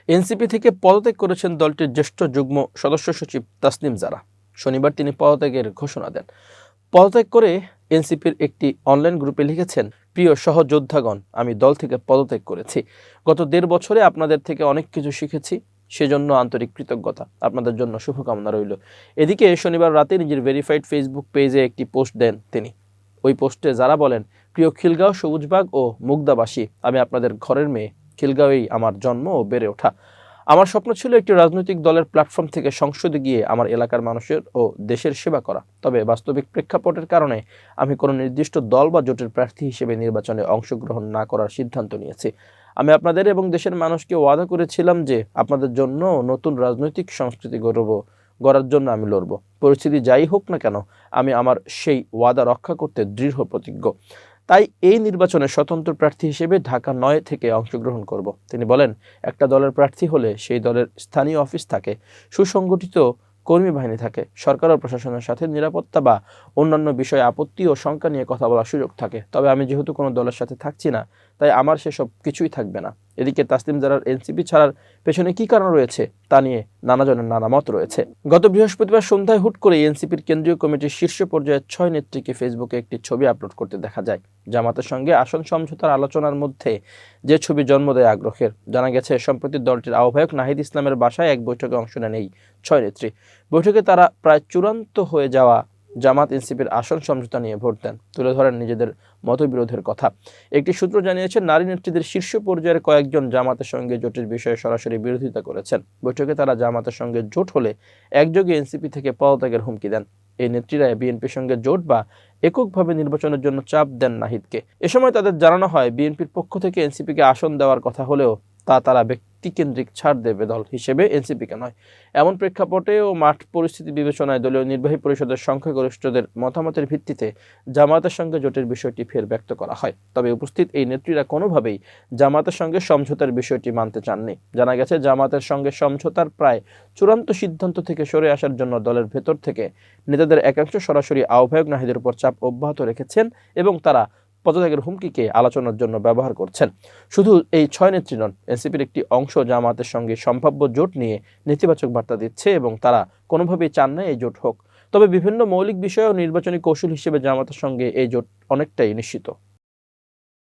NCP থেকে পদত্যাগ করেছেন দলটির জ্যেষ্ঠ যুগ্ম সদস্য সচিব তাসনিম জারা। শনিবার তিনি পদত্যাগের ঘোষণা দেন। পদত্যাগ করে এনসিপির একটি অনলাইন গ্রুপে লিখেছেন, প্রিয় সহযোদ্ধাগণ, আমি দল থেকে পদত্যাগ করেছি। গত 1.5 বছরে আপনাদের থেকে অনেক কিছু শিখেছি, সেজন্য আন্তরিক কৃতজ্ঞতা। আপনাদের জন্য শুভকামনা রইল। এদিকে শনিবার রাতে নিজের ভেরিফাইড ফেসবুক পেজে একটি পোস্ট দেন তিনি। ওই পোস্টে যারা বলেন, প্রিয় খিলগাঁও, সবুজবাগ ও মুগদাবাসী, আমি আপনাদের ঘরের মেয়ে। খিলগাঁওয়েই আমার জন্ম ও বেড়ে ওঠা। আমার স্বপ্ন ছিল একটি রাজনৈতিক দলের প্ল্যাটফর্ম থেকে সংসদে গিয়ে আমার এলাকার মানুষের ও দেশের সেবা করা। তবে বাস্তবিক প্রেক্ষাপটের কারণে আমি কোনো নির্দিষ্ট দল বা জোটের প্রার্থী হিসেবে নির্বাচনে অংশগ্রহণ না করার সিদ্ধান্ত নিয়েছি। আমি আপনাদের এবং দেশের মানুষকে ওয়াদা করেছিলাম যে আপনাদের জন্য নতুন রাজনৈতিক সংস্কৃতি গড়ার জন্য আমি লড়ব। পরিস্থিতি যাই হোক না কেন, আমি আমার সেই ওয়াদা রক্ষা করতে দৃঢ় প্রতিজ্ঞ। তাই এই নির্বাচনে স্বতন্ত্র প্রার্থী হিসেবে ঢাকা 9 থেকে অংশগ্রহণ করব। তিনি বলেন, একটা দলের প্রার্থী হলে সেই দলের স্থানীয় অফিস থাকে, সুসংগঠিত কর্মী বাহিনী থাকে, সরকার ও প্রশাসনের সাথে নিরাপত্তা বা অন্যান্য বিষয়ে আপত্তি ও শঙ্কা নিয়ে কথা বলার সুযোগ থাকে। তবে আমি যেহেতু কোনো দলের সাথে থাকছি না, তাই আমার সেসব কিছুই থাকবে না। এদিকে তাসনিম জারার এনসিপি ছাড়ার পেছনে কি কারণ রয়েছে তা নিয়ে নানাজনের নানা মত রয়েছে। গত বৃহস্পতিবার সন্ধ্যায় হুট করে এনসিপির কেন্দ্রীয় কমিটির শীর্ষ পর্যায়ের 6 নেত্রীকে ফেসবুকে একটি ছবি আপলোড করতে দেখা যায়। জামাতের সঙ্গে আসন সমঝোতার আলোচনার মধ্যে যে ছবি জন্ম দেয় আগ্রহের। জানা গেছে, সম্প্রতি দলটির আহ্বায়ক নাহিদ ইসলামের বাসায় এক বৈঠকে অংশ নেন এই 6 নেত্রী। বৈঠকে তারা প্রায় চূড়ান্ত হয়ে যাওয়া জামাত এনসিপির আসন সমঝোতা নিয়ে ভোট দেন, তুলে ধরেন নিজেদের মতবিরোধের কথা। একটি সূত্র জানিয়েছে, নারী নেত্রীদের শীর্ষ পর্যায়ের কয়েকজন জামাতের সঙ্গে জোটের বিষয়ে সরাসরি বিরোধিতা করেছেন। বৈঠকে তারা জামাতের সঙ্গে জোট হলে একযোগে এনসিপি থেকে পদত্যাগের হুমকি দেন। এই নেত্রীরা বিএনপির সঙ্গে জোট বা এককভাবে নির্বাচনের জন্য চাপ দেন নাহিদকে। এ সময় তাদের জানানো হয়, বিএনপির পক্ষ থেকে এনসিপিকে আসন দেওয়ার কথা হলেও তারা ব্যক্তিকেন্দ্রিক ছাড় দেবে, দল হিসেবে এনসিপিকে নয়। এমন প্রেক্ষাপটে ও মাঠ পরিস্থিতি বিবেচনায় দলীয় নির্বাহী পরিষদের সংখ্যাগরিষ্ঠদের মতামতের ভিত্তিতে জামাতের সঙ্গে জোটের বিষয়টি ফের ব্যক্ত করা হয়। তবে উপস্থিত এই নেত্রীরা কোনোভাবেই জামাতের সঙ্গে সমঝোতার বিষয়টি মানতে চাননি। জানা গেছে, জামাতের সঙ্গে সমঝোতার প্রায় চূড়ান্ত সিদ্ধান্ত থেকে সরে আসার জন্য দলের ভেতর থেকে নেতাদের একাংশ সরাসরি আহ্বায়ক নাহিদের উপর চাপ অব্যাহত রেখেছেন এবং তারা পদত্যাগের হুমকিকে আলোচনার জন্য ব্যবহার করছেন। শুধু এই 6 নেত্রী নন, এনসিপির একটি অংশ জামাতের সঙ্গে সম্ভাব্য জোট নিয়ে নেতিবাচক বার্তা দিচ্ছে এবং তারা কোনোভাবেই চান না এই জোট হোক। তবে বিভিন্ন মৌলিক বিষয় ও নির্বাচনী কৌশল হিসেবে জামাতের সঙ্গে এই জোট অনেকটাই নিশ্চিত।